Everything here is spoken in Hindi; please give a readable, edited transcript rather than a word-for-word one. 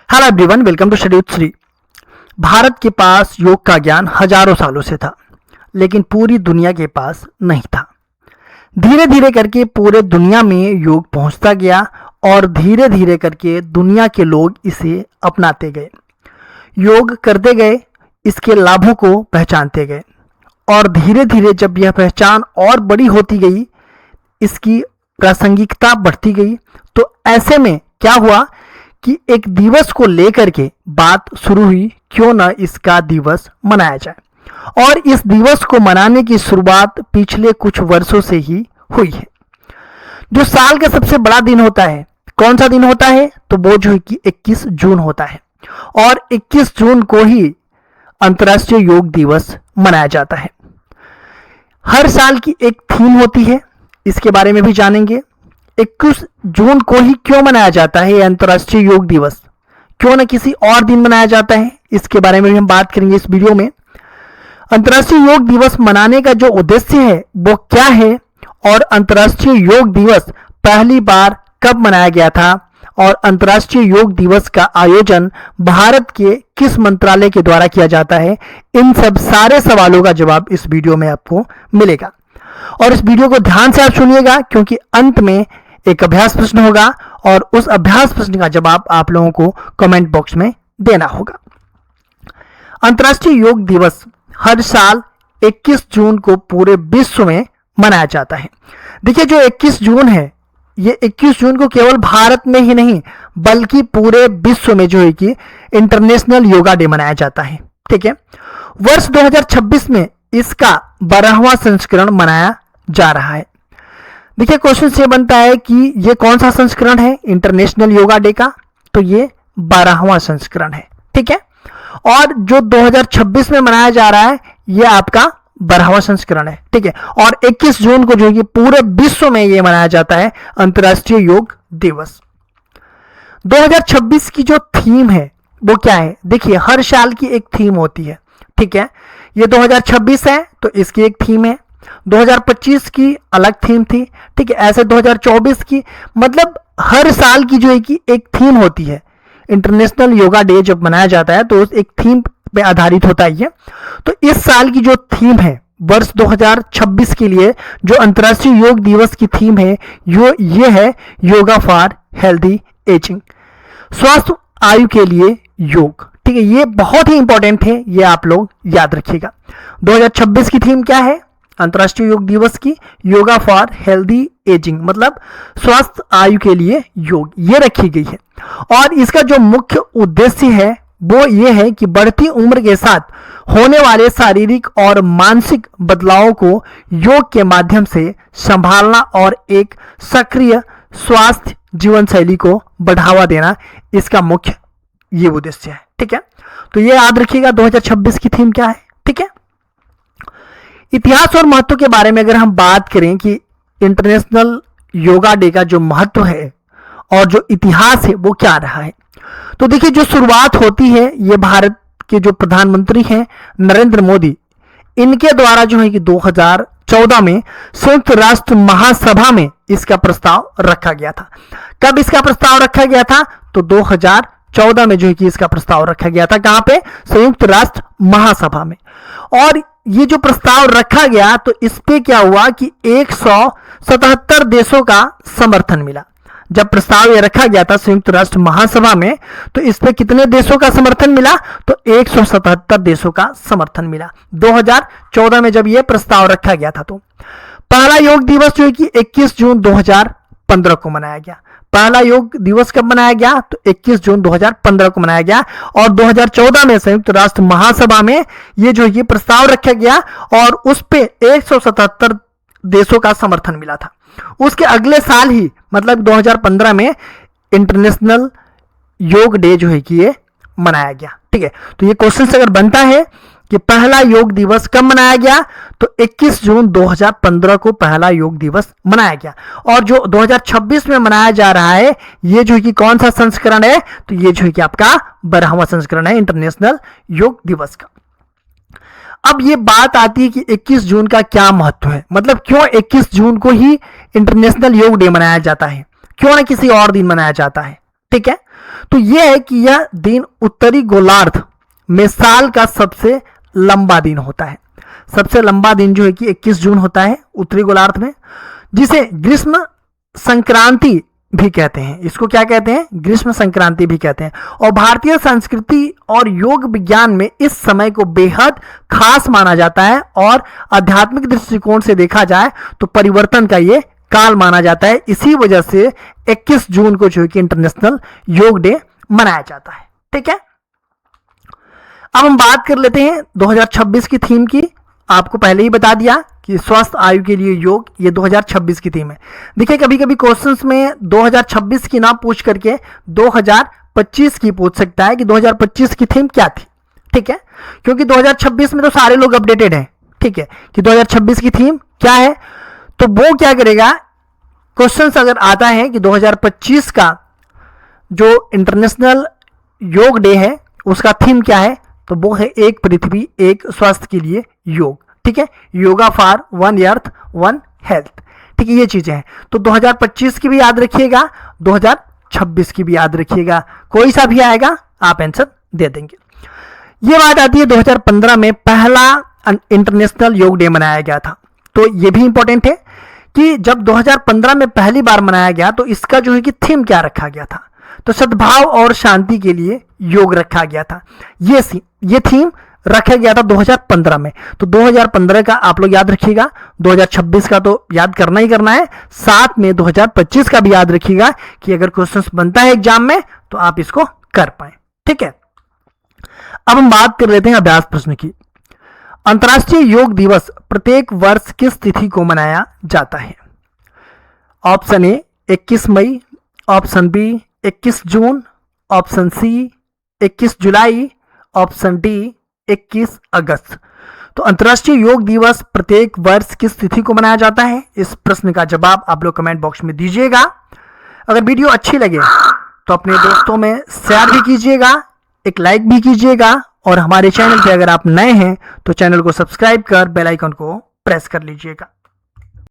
Hello everyone, welcome to study with Shri. Bharat के पास योग का ज्ञान हजारों सालों से था, लेकिन पूरी दुनिया के पास नहीं था। धीरे धीरे करके पूरे दुनिया में योग पहुंचता गया और धीरे धीरे करके दुनिया के लोग इसे अपनाते गए, योग करते गए, इसके लाभों को पहचानते गए और धीरे धीरे जब यह पहचान और बड़ी होती गई, इसकी प्रासंगिकता बढ़ती गई, तो ऐसे में क्या हुआ कि एक दिवस को लेकर के बात शुरू हुई, क्यों ना इसका दिवस मनाया जाए। और इस दिवस को मनाने की शुरुआत पिछले कुछ वर्षों से ही हुई है। जो साल का सबसे बड़ा दिन होता है, कौन सा दिन होता है? तो वो जो है कि 21 जून होता है और 21 जून को ही अंतर्राष्ट्रीय योग दिवस मनाया जाता है। हर साल की एक थीम होती है, इसके बारे में भी जानेंगे। 21 जून को ही क्यों मनाया जाता है अंतर्राष्ट्रीय योग दिवस, क्यों न किसी और दिन मनाया जाता है, इसके बारे में भी हम बात करेंगे इस वीडियो में। अंतर्राष्ट्रीय योग दिवस मनाने का जो उद्देश्य है वो क्या है और अंतर्राष्ट्रीय योग दिवस पहली बार कब मनाया गया था और अंतर्राष्ट्रीय योग दिवस का आयोजन भारत के किस मंत्रालय के द्वारा किया जाता है, इन सब सारे सवालों का जवाब इस वीडियो में आपको मिलेगा। और इस वीडियो को ध्यान से आप सुनिएगा, क्योंकि अंत में एक अभ्यास प्रश्न होगा और उस अभ्यास प्रश्न का जवाब आप लोगों को कमेंट बॉक्स में देना होगा। अंतर्राष्ट्रीय योग दिवस हर साल 21 जून को पूरे विश्व में मनाया जाता है। देखिए, जो 21 जून है, ये 21 जून को केवल भारत में ही नहीं बल्कि पूरे विश्व में जो है कि इंटरनेशनल योगा डे मनाया जाता है। ठीक है, वर्ष 2026 में इसका 12वां संस्करण मनाया जा रहा है। देखिए, क्वेश्चन से बनता है कि ये कौन सा संस्करण है इंटरनेशनल योगा डे का? तो ये 12वां संस्करण है। ठीक है, और जो 2026 में मनाया जा रहा है ये आपका 12वां संस्करण है। ठीक है, और 21 जून को जो है कि पूरे विश्व में ये मनाया जाता है अंतर्राष्ट्रीय योग दिवस। 2026 की जो थीम है वो क्या है? देखिए, हर साल की एक थीम होती है। ठीक है, ये 2026 है तो इसकी एक थीम है, 2025 की अलग थीम थी। ठीक है, ऐसे 2024 की, मतलब हर साल की जो है कि एक थीम होती है। इंटरनेशनल योगा डे जब मनाया जाता है तो एक थीम पे आधारित होता है ये। तो इस साल की जो थीम है वर्ष 2026 के लिए, जो अंतर्राष्ट्रीय योग दिवस की थीम है ये है योगा फॉर हेल्दी एजिंग, स्वस्थ आयु के लिए योग। ठीक है, ये बहुत ही इंपॉर्टेंट है, ये आप लोग याद रखिएगा। 2026 की थीम क्या है अंतर्राष्ट्रीय योग दिवस की? योगा फॉर हेल्दी एजिंग, मतलब स्वस्थ आयु के लिए योग, ये रखी गई है। और इसका जो मुख्य उद्देश्य है वो ये है कि बढ़ती उम्र के साथ होने वाले शारीरिक और मानसिक बदलावों को योग के माध्यम से संभालना और एक सक्रिय स्वास्थ्य जीवन शैली को बढ़ावा देना, इसका मुख्य ये उद्देश्य है। ठीक है, तो ये याद रखिएगा 2026 की थीम क्या है। ठीक है, इतिहास और महत्व के बारे में अगर हम बात करें कि इंटरनेशनल योगा डे का जो महत्व है और जो इतिहास है वो क्या रहा है, तो देखिए, जो शुरुआत होती है ये भारत के जो प्रधानमंत्री हैं नरेंद्र मोदी, इनके द्वारा जो है कि 2014 में संयुक्त राष्ट्र महासभा में इसका प्रस्ताव रखा गया था। कब इसका प्रस्ताव रखा गया था? तो 2014 में जो है कि इसका प्रस्ताव रखा गया था। कहां पे? संयुक्त राष्ट्र महासभा में। और ये जो प्रस्ताव रखा गया तो इस पे क्या हुआ कि 177 देशों का समर्थन मिला। जब प्रस्ताव ये रखा गया था संयुक्त राष्ट्र महासभा में तो इस पे कितने देशों का समर्थन मिला? तो 177 देशों का समर्थन मिला 2014 में जब ये प्रस्ताव रखा गया था। तो पहला योग दिवस जो है कि 21 जून 2015 को मनाया गया। पहला योग दिवस कब मनाया गया? तो 21 जून 2015 को मनाया गया और 2014 में संयुक्त राष्ट्र महासभा में ये जो ये प्रस्ताव रखा गया और उस पे 177 देशों का समर्थन मिला था। उसके अगले साल ही, मतलब 2015 में इंटरनेशनल योग डे जो है कि ये मनाया गया। ठीक है, तो ये क्वेश्चन अगर बनता है कि पहला योग दिवस कब मनाया गया, तो 21 जून 2015 को पहला योग दिवस मनाया गया। और जो 2026 में मनाया जा रहा है ये जो है कि कौन सा संस्करण है? तो ये जो है कि आपका 12वां संस्करण है इंटरनेशनल योग दिवस का। अब ये बात आती है कि 21 जून का क्या महत्व है, मतलब क्यों 21 जून को ही इंटरनेशनल योग डे मनाया जाता है, क्यों ना किसी और दिन मनाया जाता है। ठीक है, तो यह है कि यह दिन उत्तरी गोलार्ध में साल का सबसे लंबा दिन होता है। सबसे लंबा दिन जो है कि 21 जून होता है उत्तरी गोलार्ध में, जिसे ग्रीष्म संक्रांति भी कहते हैं। इसको क्या कहते हैं? ग्रीष्म संक्रांति भी कहते हैं। और भारतीय संस्कृति और योग विज्ञान में इस समय को बेहद खास माना जाता है और आध्यात्मिक दृष्टिकोण से देखा जाए तो परिवर्तन का ये काल माना जाता है। इसी वजह से 21 जून को जो है कि इंटरनेशनल योग डे मनाया जाता है। ठीक है, अब हम बात कर लेते हैं 2026 की थीम की। आपको पहले ही बता दिया कि स्वस्थ आयु के लिए योग, ये 2026 की थीम है। देखिए कभी कभी क्वेश्चंस में 2026 की ना पूछ करके 2025 की पूछ सकता है कि 2025 की थीम क्या थी। ठीक है, क्योंकि 2026 में तो सारे लोग अपडेटेड हैं। ठीक है, कि 2026 की थीम क्या है, तो वो क्या करेगा, क्वेश्चंस अगर आता है कि 2025 का जो इंटरनेशनल योग डे है उसका थीम क्या है, तो वो है एक पृथ्वी एक स्वास्थ्य के लिए योग। ठीक है, yoga for one earth one health. ठीक है, ये चीजें हैं। तो 2025 की भी याद रखिएगा, 2026 की भी याद रखिएगा, कोई सा भी आएगा आप आंसर दे देंगे। ये बात आती है 2015 में पहला इंटरनेशनल योग डे मनाया गया था। तो ये भी इंपॉर्टेंट है कि जब 2015 में पहली बार मनाया गया तो इसका जो है कि थीम क्या रखा गया था, तो सद्भाव और शांति के लिए योग रखा गया था। ये थीम रखा गया था 2015 में। तो 2015 का आप लोग याद रखिएगा, 2026 का तो याद करना ही करना है, साथ में 2025 का भी याद रखिएगा कि अगर क्वेश्चंस बनता है एग्जाम में तो आप इसको कर पाए। ठीक है, अब हम बात कर लेते हैं अभ्यास प्रश्न की। अंतर्राष्ट्रीय योग दिवस प्रत्येक वर्ष किस तिथि को मनाया जाता है? ऑप्शन ए 21 मई, ऑप्शन बी 21 जून, ऑप्शन सी 21 जुलाई, ऑप्शन डी 21 अगस्त। तो अंतर्राष्ट्रीय योग दिवस प्रत्येक वर्ष किस तिथि को मनाया जाता है? इस प्रश्न का जवाब आप लोग कमेंट बॉक्स में दीजिएगा। अगर वीडियो अच्छी लगे तो अपने दोस्तों में शेयर भी कीजिएगा, एक लाइक भी कीजिएगा, और हमारे चैनल पे अगर आप नए हैं तो चैनल को सब्सक्राइब कर बेल आइकन को प्रेस कर लीजिएगा।